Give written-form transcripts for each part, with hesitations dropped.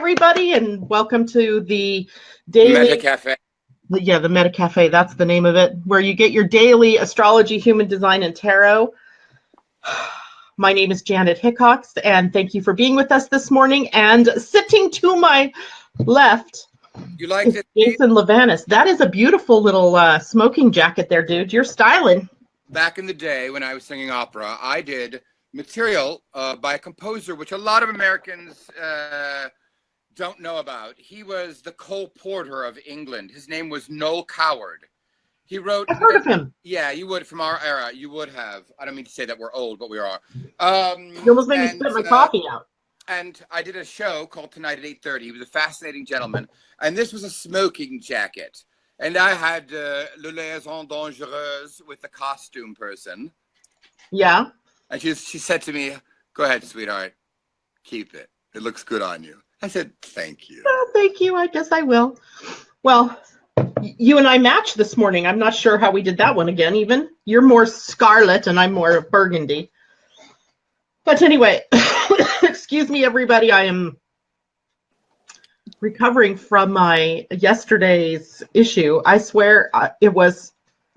everybody, and welcome to the daily Meta Cafe. Yeah, the Meta Cafe. That's the name of it, where you get your daily astrology, human design, and tarot. My name is Janet Hickox, and thank you for being with us this morning. And sitting to my left You like is it? Jason Livanis. That is a beautiful little smoking jacket there, dude. You're styling. Back in the day when I was singing opera, I did material by a composer, which a lot of Americans don't know about. He was the Cole Porter of England. His name was Noel Coward. He wrote. I've heard of him. Yeah, you would from our era. You would have. I don't mean to say that we're old, but we are. You almost made me spit my coffee out. And I did a show called Tonight at 8:30. He was a fascinating gentleman, and this was a smoking jacket. And I had Le Liaison Dangereuse with the costume person. Yeah. And she said to me, "Go ahead, sweetheart. Keep it. It looks good on you." I said, "Thank you." Oh, thank you. I guess I will. Well, you and I matched this morning. I'm not sure how we did that one again, even. You're more scarlet and I'm more burgundy. But anyway, excuse me, everybody. I am recovering from my yesterday's issue. I swear I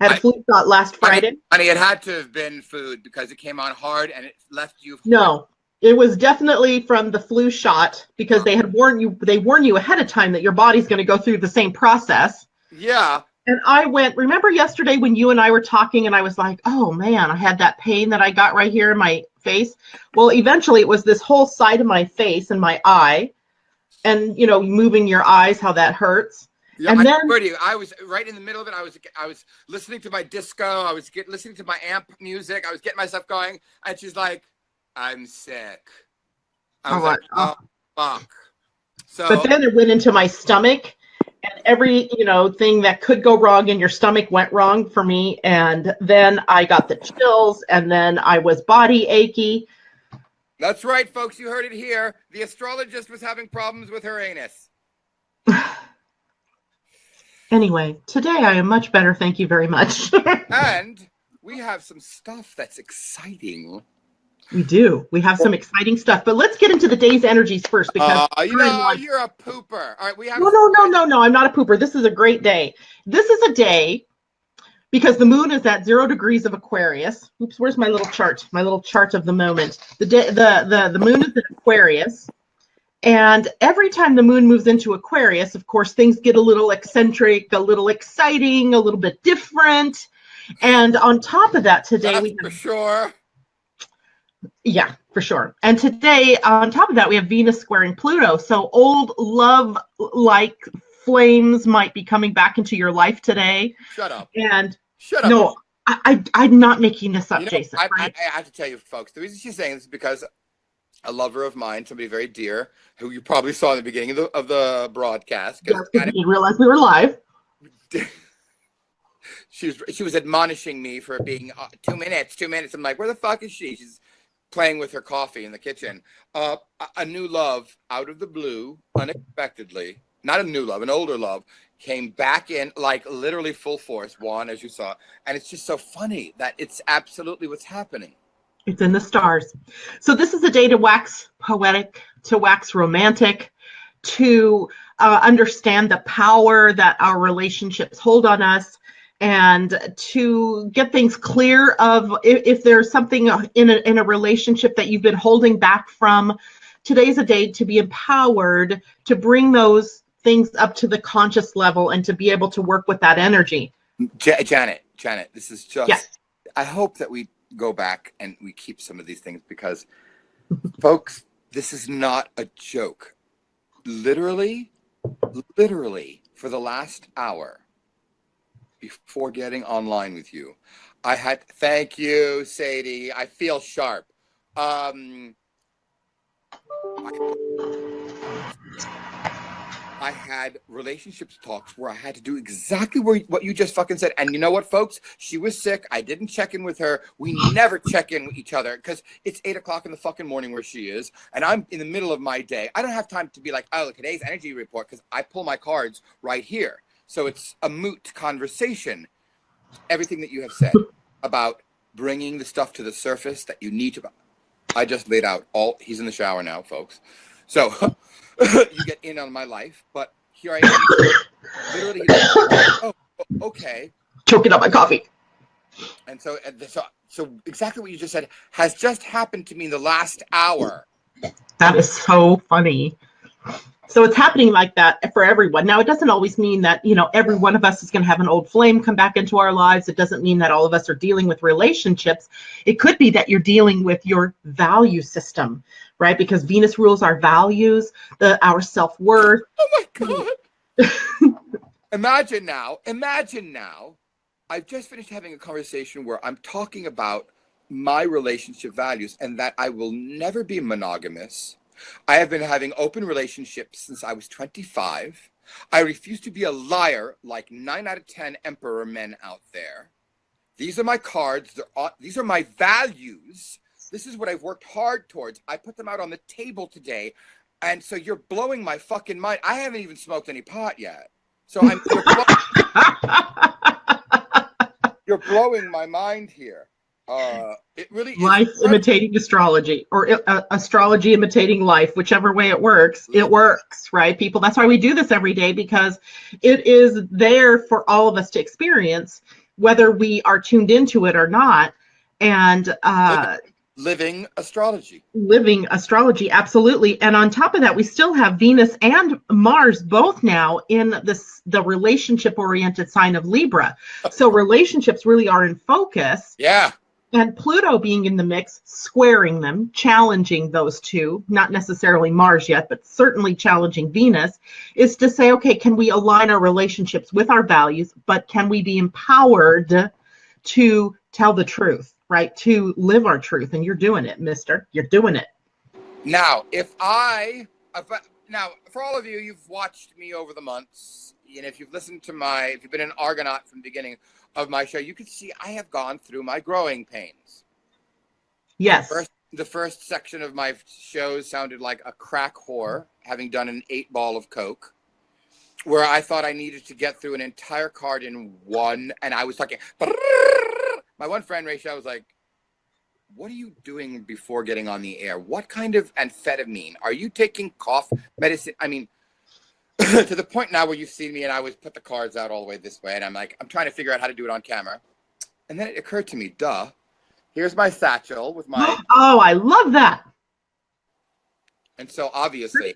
had a flu shot last Friday. Honey, it had to have been food because it came on hard and it left you. No, it was definitely from the flu shot because they warn you ahead of time that your body's going to go through the same process. Yeah. And I remember yesterday when you and I were talking and I was like, oh man, I had that pain that I got right here in my face. Well, eventually it was this whole side of my face and my eye. And, you know, moving your eyes, how that hurts. Yeah, and then I was right in the middle of it. I was listening to my disco. I was listening to my amp music. I was getting myself going. And she's like, "I'm sick." I was like, "Oh, fuck." So, but then it went into my stomach, and every thing that could go wrong in your stomach went wrong for me. And then I got the chills, and then I was body achy. That's right, folks. You heard it here. The astrologist was having problems with her anus. Anyway, today I am much better. Thank you very much. And we have some stuff that's exciting. We do. We have some exciting stuff. But let's get into the day's energies first because you're a pooper. All right, we have No, I'm not a pooper. This is a great day. This is a day because the moon is at 0 degrees of Aquarius. Oops, where's my little chart? My little chart of the moment. The moon is in Aquarius. And every time the moon moves into Aquarius, of course, things get a little eccentric, a little exciting, a little bit different. And on top of that, today for sure. Yeah, for sure. And today, on top of that, we have Venus squaring Pluto. So old love-like flames might be coming back into your life today. Shut up. And shut up. No, I'm not making this up, Jason. I have to tell you, folks, the reason she's saying this is because a lover of mine, somebody very dear, who you probably saw in the beginning of the broadcast. Yes, you didn't realize we were live. She was admonishing me for being 2 minutes. I'm like, where the fuck is she? She's playing with her coffee in the kitchen. A new love out of the blue, unexpectedly. Not a new love, an older love came back in like literally full force, Juan, as you saw. And it's just so funny that it's absolutely what's happening. It's in the stars. So this is a day to wax poetic, to wax romantic, to understand the power that our relationships hold on us, and to get things clear of if there's something in a relationship that you've been holding back from. Today's a day to be empowered to bring those things up to the conscious level and to be able to work with that energy. Janet, this is just, yes. I hope that we go back and we keep some of these things because, folks, this is not a joke. Literally, for the last hour before getting online with you, thank you, Sadie. I feel sharp. I had relationships talks where I had to do exactly what you just fucking said. And you know what, folks? She was sick. I didn't check in with her. We never check in with each other because it's 8 o'clock in the fucking morning where she is. And I'm in the middle of my day. I don't have time to be like, oh, today's energy report, because I pull my cards right here. So it's a moot conversation. Everything that you have said about bringing the stuff to the surface that you need to. I just laid out he's in the shower now, folks. So you get in on my life, but here I am. Literally, oh, okay. Choking up my coffee. And so exactly what you just said has just happened to me in the last hour. That is so funny. So it's happening like that for everyone. Now, it doesn't always mean that, every one of us is going to have an old flame come back into our lives. It doesn't mean that all of us are dealing with relationships. It could be that you're dealing with your value system, right? Because Venus rules our values, our self-worth. Oh my God. Imagine now, I've just finished having a conversation where I'm talking about my relationship values and that I will never be monogamous. I have been having open relationships since I was 25. I refuse to be a liar like 9 out of 10 emperor men out there. These are my cards. These are my values. This is what I've worked hard towards. I put them out on the table today. And so you're blowing my fucking mind. I haven't even smoked any pot yet. So you're blowing my mind here. It really is. Life imitating astrology, or astrology imitating life, whichever way it works, right, people? That's why we do this every day, because it is there for all of us to experience, whether we are tuned into it or not. And living astrology, absolutely. And on top of that, we still have Venus and Mars both now in the relationship oriented sign of Libra. So relationships really are in focus. Yeah. And Pluto being in the mix, squaring them, challenging those two, not necessarily Mars yet, but certainly challenging Venus, is to say, okay, can we align our relationships with our values, but can we be empowered to tell the truth, right? To live our truth. And you're doing it, mister. You're doing it. Now, now, for all of you, you've watched me over the months, and if you've listened to if you've been an Argonaut from the beginning of my show, you can see I have gone through my growing pains. Yes. The first section of my shows sounded like a crack whore, having done an 8-ball of coke, where I thought I needed to get through an entire card in one, and I was talking. My one friend, Rachel, was like, what are you doing before getting on the air? What kind of amphetamine? Are you taking cough medicine? I mean, to the point now where you see me and I would put the cards out all the way this way, and I'm like, I'm trying to figure out how to do it on camera. And then it occurred to me, here's my satchel with my... Oh, I love that. And so obviously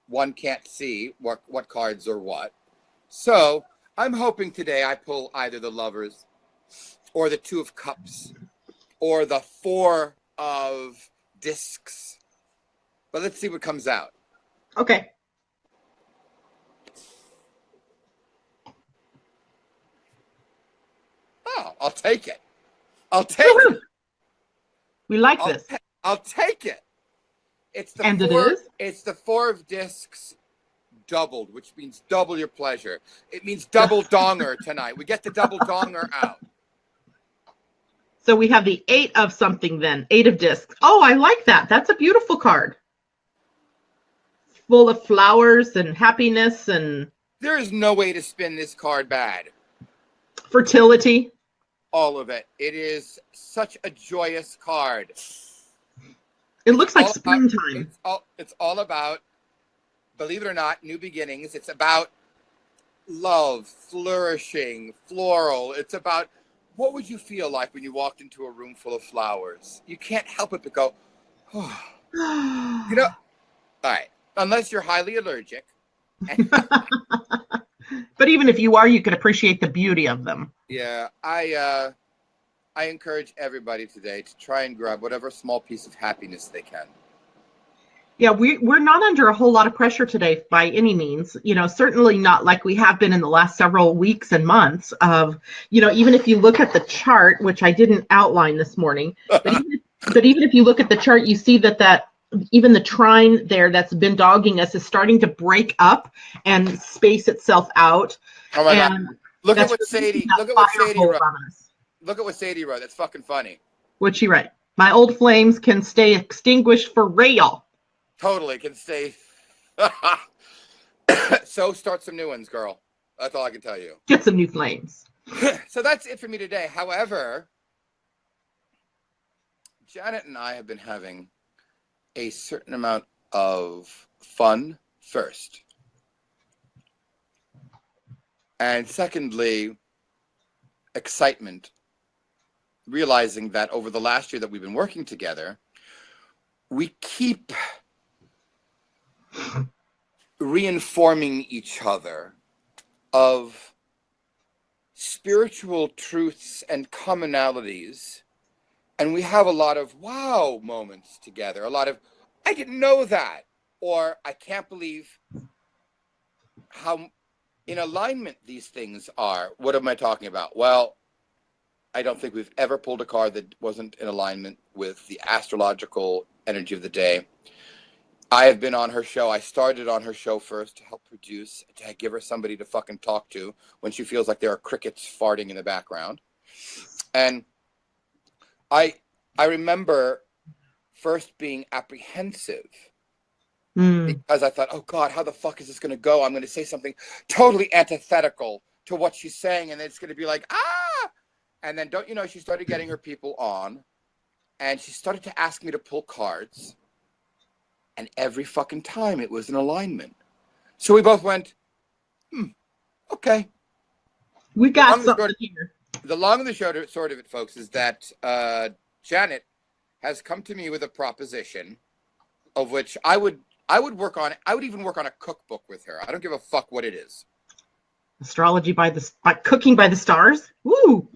one can't see what cards are what. So I'm hoping today I pull either the Lovers or the 2 of Cups or the 4 of Discs. But let's see what comes out. Okay. Oh, I'll take it. It. We like this. I'll take it. It's the and 4, it is? It's the 4 of Discs doubled, which means double your pleasure. It means double donger tonight. We get the double donger out. So we have the 8 of something then. 8 of Discs. Oh, I like that. That's a beautiful card. Full of flowers and happiness and... There is no way to spin this card bad. Fertility. All of it. It is such a joyous card. It looks like springtime. It's all about, believe it or not, new beginnings. It's about love, flourishing, floral. It's about what would you feel like when you walked into a room full of flowers? You can't help it but go, oh. All right, unless you're highly allergic. But even if you are, you could appreciate the beauty of them. Yeah, I encourage everybody today to try and grab whatever small piece of happiness they can. Yeah, we're not under a whole lot of pressure today by any means. Certainly not like we have been in the last several weeks and months of, even if you look at the chart, which I didn't outline this morning, but even if you look at the chart, you see that even the trine there that's been dogging us is starting to break up and space itself out. Oh my God. Look at what Sadie wrote. Look at what Sadie wrote. That's fucking funny. What'd she write? My old flames can stay extinguished for real. Totally can stay. So start some new ones, girl. That's all I can tell you. Get some new flames. So that's it for me today. However, Janet and I have been having a certain amount of fun first. And secondly, excitement, realizing that over the last year that we've been working together, we keep reinforming each other of spiritual truths and commonalities. And we have a lot of wow moments together, a lot of, I didn't know that, or I can't believe how in alignment these things are. What am I talking about? Well, I don't think we've ever pulled a card that wasn't in alignment with the astrological energy of the day. I have been on her show. I started on her show first to help produce, to give her somebody to fucking talk to when she feels like there are crickets farting in the background. And I remember first being apprehensive because I thought, oh God, how the fuck is this going to go? I'm going to say something totally antithetical to what she's saying. And it's going to be like, ah. And then don't you know, she started getting her people on and she started to ask me to pull cards. And every fucking time it was an alignment. So we both went, okay. We got something here. The long and the short of it, folks, is that Janet has come to me with a proposition of which I would work on. I would even work on a cookbook with her. I don't give a fuck what it is. Astrology by cooking by the stars. Woo!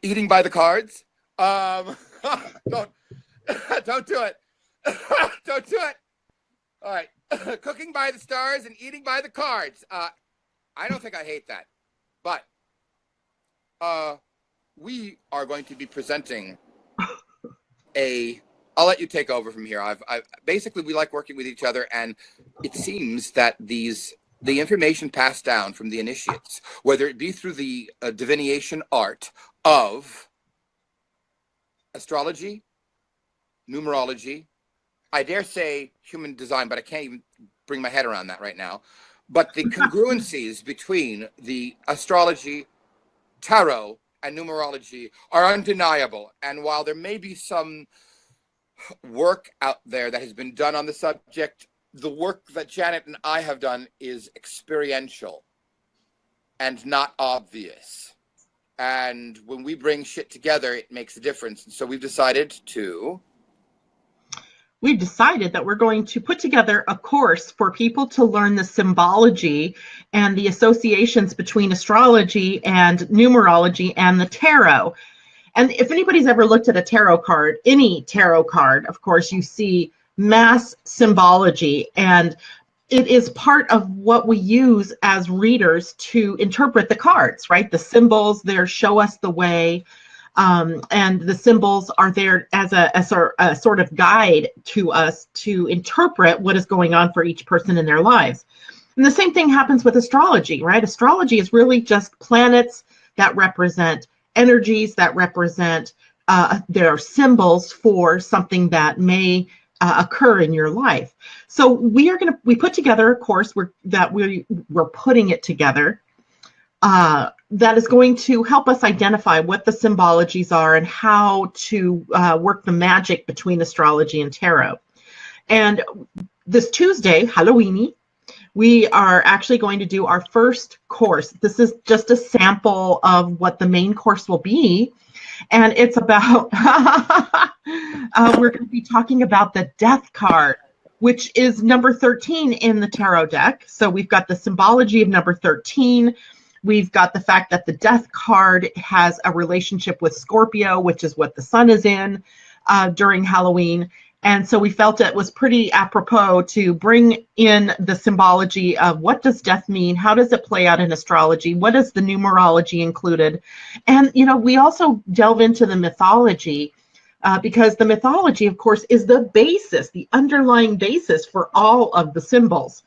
Eating by the cards. Don't do it. Don't do it. All right. Cooking by the stars and eating by the cards. I don't think I hate that. But we are going to be presenting I'll let you take over from here. I've basically, we like working with each other, and it seems that the information passed down from the initiates, whether it be through the divination art of astrology, numerology, I dare say human design, but I can't even bring my head around that right now. But the congruencies between the astrology, tarot, and numerology are undeniable. And while there may be some work out there that has been done on the subject, the work that Janet and I have done is experiential and not obvious. And when we bring shit together, it makes a difference. And so we've decided that we're going to put together a course for people to learn the symbology and the associations between astrology and numerology and the tarot. And if anybody's ever looked at a tarot card, any tarot card, of course, you see mass symbology, and it is part of what we use as readers to interpret the cards, right? The symbols there show us the way. And the symbols are there as a sort of guide to us to interpret what is going on for each person in their lives. And the same thing happens with astrology, right? Astrology is really just planets that represent energies, that represent their symbols for something that may occur in your life. So we put together a course we're putting it together that is going to help us identify what the symbologies are and how to work the magic between astrology and tarot. And this Tuesday, Halloweeny, we are actually going to do our first course. This is just a sample of what the main course will be. And it's about, we're going to be talking about the death card, which is number 13 in the tarot deck. So we've got the symbology of number 13. We've got the fact that the death card has a relationship with Scorpio, which is what the sun is in during Halloween. And so we felt it was pretty apropos to bring in the symbology of what does death mean? How does it play out in astrology? What is the numerology included? And, you know, we also delve into the mythology because the mythology, of course, is the basis, the underlying basis for all of the symbols.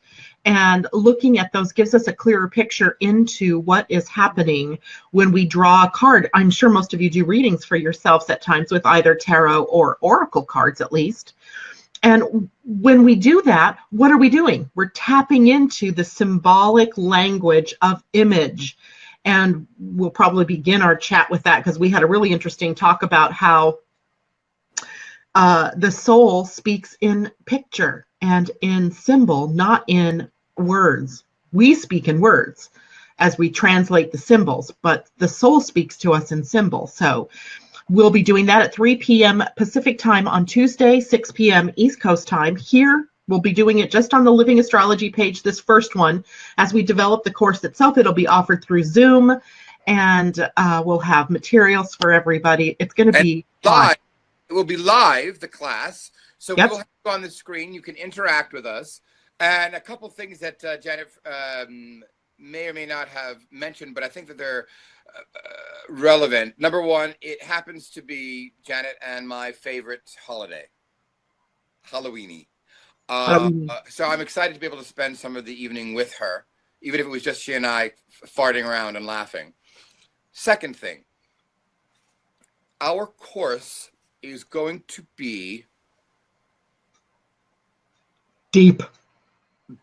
And looking at those gives us a clearer picture into what is happening when we draw a card. I'm sure most of you do readings for yourselves at times with either tarot or oracle cards, at least. And when we do that, what are we doing? We're tapping into the symbolic language of image. And we'll probably begin our chat with that because we had a really interesting talk about how the soul speaks in picture and in symbol, not in words. We speak in words as we translate the symbols, but the soul speaks to us in symbol. So we'll be doing that at 3 p.m. Pacific time on Tuesday, 6 p.m. East Coast time. Here, we'll be doing it just on the Living Astrology page, this first one. As we develop the course itself, it'll be offered through Zoom, and we'll have materials for everybody. It's going to be live. It will be live, the class. So Yep. we'll have you on the screen. You can interact with us. And a couple things that Janet may or may not have mentioned, but I think that they're relevant. Number one, it happens to be Janet and my favorite holiday, Halloweeny. So I'm excited to be able to spend some of the evening with her, even if it was just she and I farting around and laughing. Second thing, our course is going to be deep,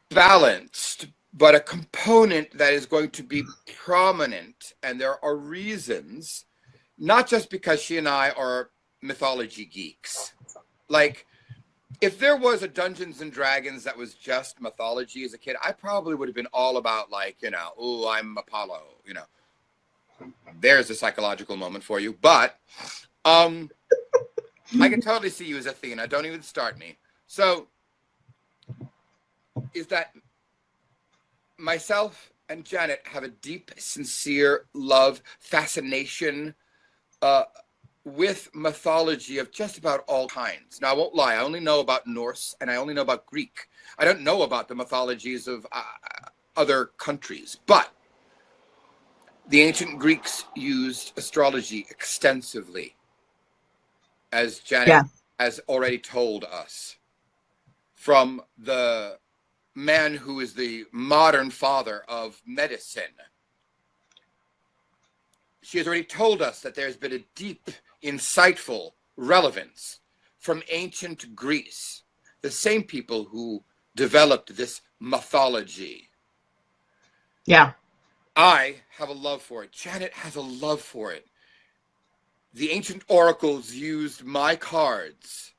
balanced, but a component that is going to be prominent. And there are reasons, not just because she and I are mythology geeks. Like, if there was a Dungeons and Dragons that was just mythology as a kid, I probably would have been all about, like, you know, oh, I'm Apollo, you know. There's a psychological moment for you. But I can totally see you as Athena. Don't even start me. So is that myself and Janet have a deep, sincere love, fascination with mythology of just about all kinds. Now, I won't lie. I only know about Norse and I only know about Greek. I don't know about the mythologies of other countries. But the ancient Greeks used astrology extensively, as Janet has already told us, from the man who is the modern father of medicine. She has already told us that there's been a deep, insightful relevance from ancient Greece, the same people who developed this mythology. Yeah. I have a love for it. Janet has a love for it. The ancient oracles used my cards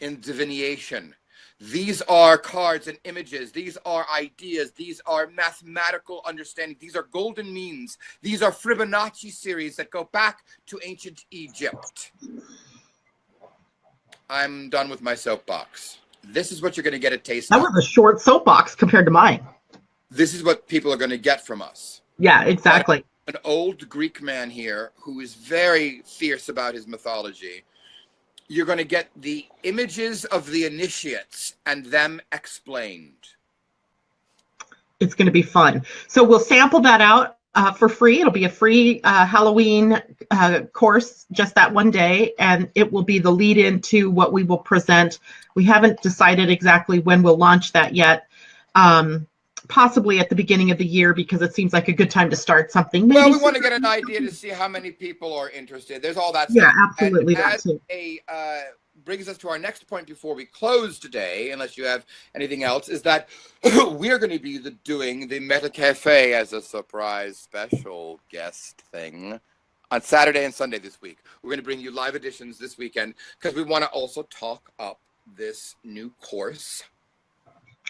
in divination. These are cards and images. These are ideas. These are mathematical understanding. These are golden means. These are Fibonacci series that go back to ancient Egypt. I'm done with my soapbox. This is what you're going to get a taste of. That was a short soapbox compared to mine. This is what people are going to get from us. Yeah, exactly. An old Greek man here who is very fierce about his mythology. You're going to get the images of the initiates and them explained. It's going to be fun. So we'll sample that out for free. It'll be a free Halloween course just that one day, and it will be the lead into what we will present. We haven't decided exactly when we'll launch that yet. Possibly at the beginning of the year, because it seems like a good time to start something. Maybe well, we want to get an idea to see how many people are interested. There's all that stuff. Yeah, absolutely. And that too. Brings us to our next point before we close today, unless you have anything else, is that we're going to be doing the Meta Cafe as a surprise special guest thing on Saturday and Sunday this week. We're going to bring you live editions this weekend because we want to also talk up this new course.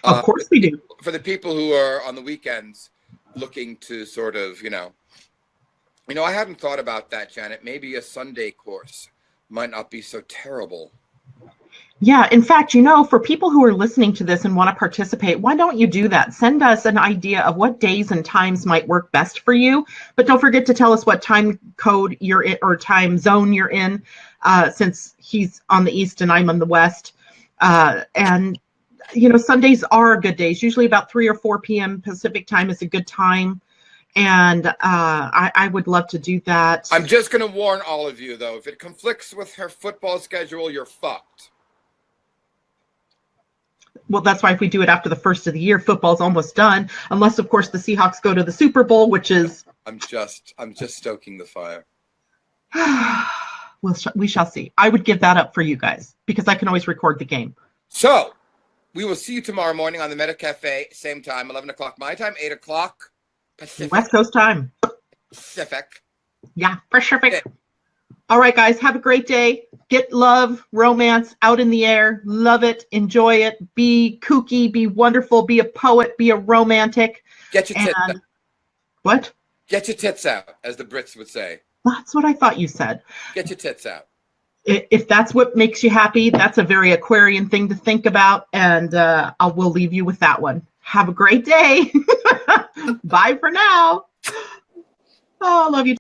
Of course we do. For the people who are on the weekends looking to sort of, I hadn't thought about that, Janet. Maybe a Sunday course might not be so terrible. Yeah, in fact, for people who are listening to this and want to participate, why don't you do that? Send us an idea of what days and times might work best for you. But don't forget to tell us what time code you're in or time zone you're in, since he's on the East and I'm on the West. And Sundays are good days. Usually about 3 or 4 p.m. Pacific time is a good time. And I would love to do that. I'm just going to warn all of you, though. If it conflicts with her football schedule, you're fucked. Well, that's why if we do it after the first of the year, football's almost done. Unless, of course, the Seahawks go to the Super Bowl, which is... I'm just stoking the fire. We shall see. I would give that up for you guys because I can always record the game. So... we will see you tomorrow morning on the Meta Cafe, same time, 11 o'clock my time, 8 o'clock Pacific. West Coast time. Pacific. Yeah, Pacific. All right, guys, have a great day. Get love, romance out in the air. Love it. Enjoy it. Be kooky. Be wonderful. Be a poet. Be a romantic. Get your tits out. What? Get your tits out, as the Brits would say. That's what I thought you said. Get your tits out. If that's what makes you happy, that's a very Aquarian thing to think about. And we'll leave you with that one. Have a great day. Bye for now. Oh, I love you.